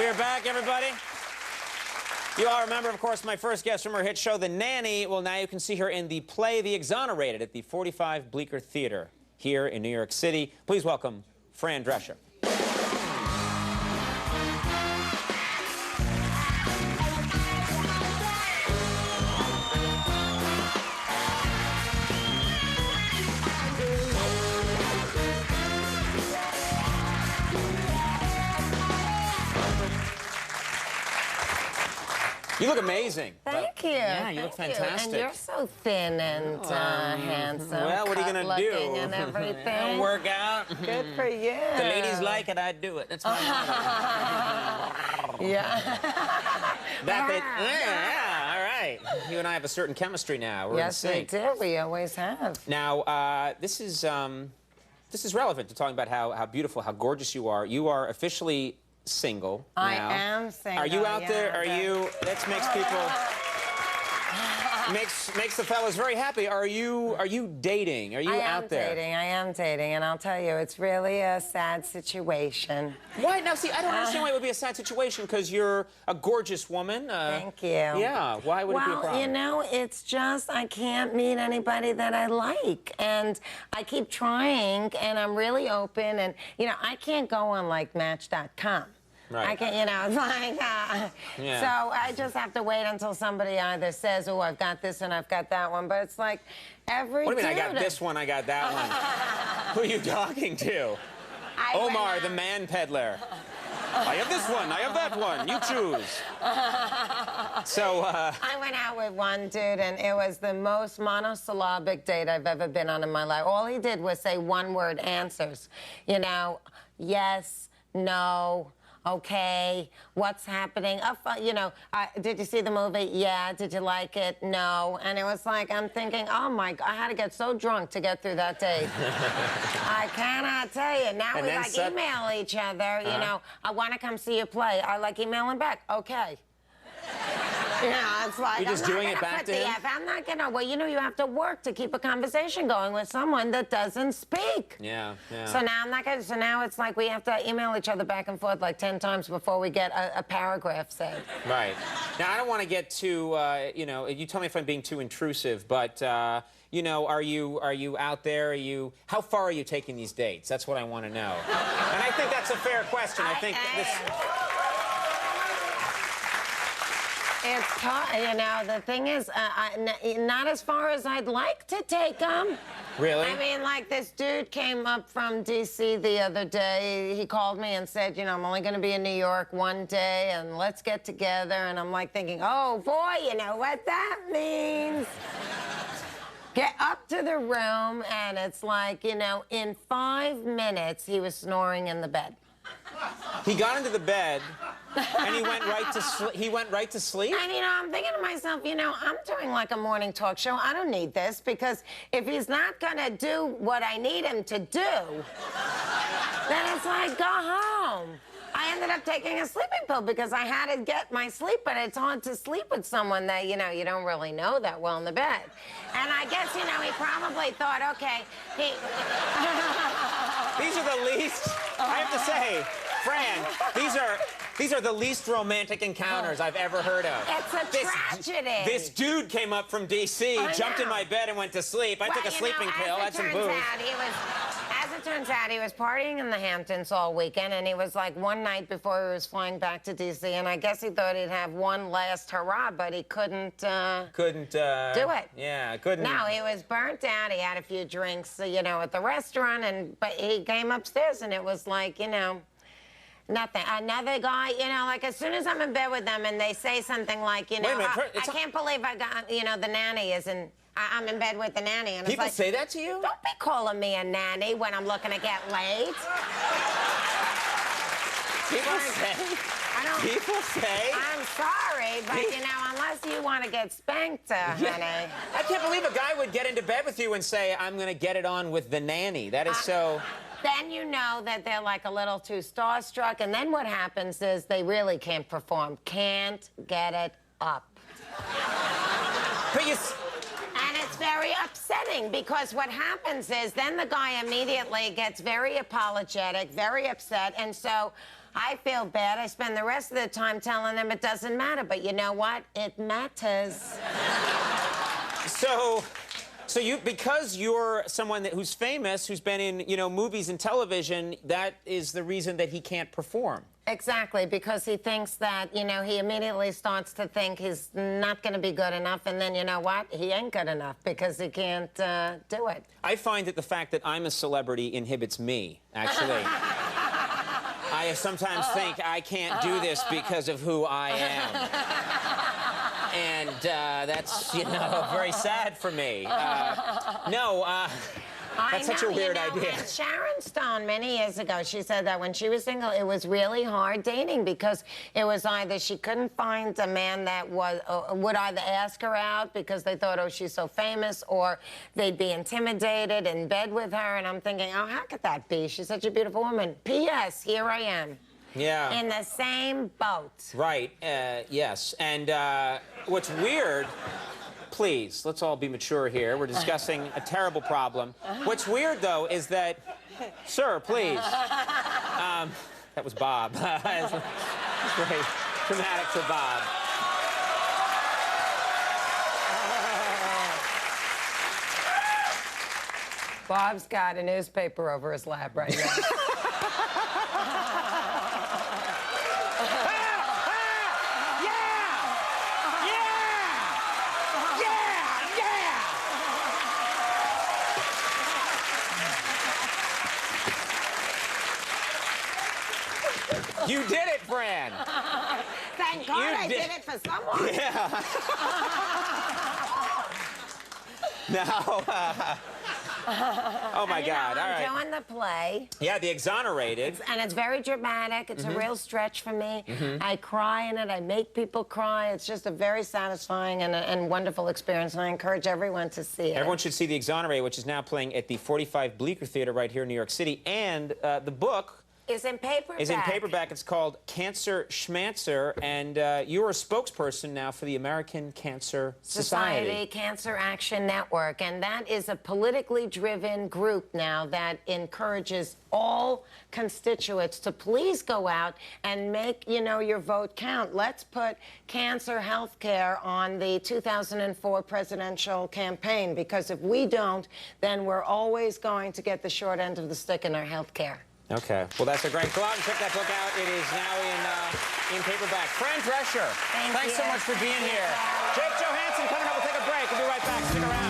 We're back, everybody. You all remember, of course, my first guest from her hit show, The Nanny. Well, now you can see her in the play The Exonerated at the 45 Bleecker Theater here in New York City. Please welcome Fran Drescher. You look amazing. Thank you. Yeah, you look fantastic. And you're so thin and handsome. Well, what are you going to do? And everything. Work out. Good for you. The ladies like it, I do it. That's my motto. Yeah. Yeah, all right. You and I have a certain chemistry now. We're in sync. Yes, we do. We always have. Now, this is relevant to talking about how beautiful, how gorgeous you are. You are officially single now. I am single. Are you out there? Are you? That makes people makes the fellas very happy. Are you dating? Are you out there? I am dating, and I'll tell you, it's really a sad situation. Why? Now, see, I don't understand why it would be a sad situation, because you're a gorgeous woman. Thank you. Yeah. Why would it be a problem? Well, you know, it's just I can't meet anybody that I like, and I keep trying, and I'm really open, and you know, I can't go on like Match.com. Right. I can, you know, it's like, yeah. So I just have to wait until somebody either says, oh, I've got this and I've got that one, but it's like every What do you mean, I got this one, I got that one? Who are you talking to? Omar, the man peddler. I have this one, I have that one, you choose. So, I went out with one dude, and it was the most monosyllabic date I've ever been on in my life. All he did was say one-word answers. You know, yes, no, okay, what's happening? You know, did you see the movie? Yeah. Did you like it? No. And it was like, I'm thinking, oh my God, I had to get so drunk to get through that date. I cannot tell you. Now and we like email each other, you know, I want to come see you play. I like emailing back. Okay. Yeah, it's like, you're just doing it back to him? I'm not gonna, well, you know, you have to work to keep a conversation going with someone that doesn't speak. Yeah, yeah. So now I'm not gonna, so now it's like we have to email each other back and forth like 10 times before we get a paragraph said. Right. Now, I don't want to get too, you know, you tell me if I'm being too intrusive, but, you know, are you out there? How far are you taking these dates? That's what I want to know. And I think that's a fair question. I think this... It's tough, you know, the thing is, not as far as I'd like to take them. Really? I mean, like, this dude came up from D.C. the other day. He called me and said, you know, I'm only going to be in New York one day, and let's get together. And I'm, like, thinking, oh, boy, you know what that means. Get up to the room, and it's like, you know, in 5 minutes, he was snoring in the bed. He got into the bed, and he went right to sleep. He went right to sleep? And, you know, I'm thinking to myself, you know, I'm doing like a morning talk show. I don't need this, because if he's not going to do what I need him to do, then it's like, go home. I ended up taking a sleeping pill because I had to get my sleep, but it's hard to sleep with someone that, you know, you don't really know that well in the bed. And I guess, you know, he probably thought, okay, These are the least, I have to say, Fran, these are the least romantic encounters I've ever heard of. It's a tragedy. This dude came up from D.C., jumped in my bed and went to sleep. I took a sleeping pill, had some booze. As it turns out, he was partying in the Hamptons all weekend, and he was like one night before he was flying back to D.C., and I guess he thought he'd have one last hurrah, but he couldn't do it. Yeah, couldn't. No, he was burnt out. He had a few drinks, you know, at the restaurant, but he came upstairs, and it was like, you know, nothing. Another guy, you know, like as soon as I'm in bed with them and they say something like, you know, I can't believe I got, you know, the nanny isn't, I'm in bed with the nanny. And people it's like, say that to you? Don't be calling me a nanny when I'm looking to get laid. People say? People say? I'm sorry, but, you know, unless you want to get spanked, honey. I can't believe a guy would get into bed with you and say, I'm going to get it on with the nanny. That is so... Then you know that they're like a little too starstruck, and then what happens is they really can't perform. Can't get it up. But you... And it's very upsetting, because what happens is then the guy immediately gets very apologetic, very upset, and so I feel bad. I spend the rest of the time telling them it doesn't matter. But you know what? It matters. So you, because you're someone who's famous, who's been in, you know, movies and television, that is the reason that he can't perform. Exactly, because he thinks that, you know, he immediately starts to think he's not going to be good enough, and then you know what? He ain't good enough because he can't do it. I find that the fact that I'm a celebrity inhibits me, actually. I sometimes think I can't do this because of who I am. And that's, you know, very sad for me. That's such a weird idea. And Sharon Stone, many years ago, she said that when she was single, it was really hard dating because it was either she couldn't find a man that would either ask her out because they thought, oh, she's so famous, or they'd be intimidated in bed with her. And I'm thinking, oh, how could that be? She's such a beautiful woman. P.S. Here I am. Yeah. In the same boat. Right. Yes. And what's weird... Please, let's all be mature here. We're discussing a terrible problem. What's weird, though, is that... Sir, please. That was Bob. It's very dramatic for Bob. Bob's got a newspaper over his lap right now. You did it, Fran. Thank God I did it for someone. Yeah. Now, oh my God! All right. I'm doing the play. Yeah, the Exonerated. And it's very dramatic. It's a real stretch for me. I cry in it. I make people cry. It's just a very satisfying and wonderful experience, and I encourage everyone to see it. Everyone should see the Exonerated, which is now playing at the 45 Bleecker Theater right here in New York City, and the book. Is in paperback. It's called Cancer Schmancer, and you're a spokesperson now for the American Cancer Society. Cancer Action Network, and that is a politically driven group now that encourages all constituents to please go out and make, you know, your vote count. Let's put cancer health care on the 2004 presidential campaign, because if we don't, then we're always going to get the short end of the stick in our health care. Okay. Well, that's a great. Go out and check that book out. It is now in paperback. Fran Drescher, thanks so much for being here. Jake Johansson coming up. We'll take a break. We'll be right back. Stick around.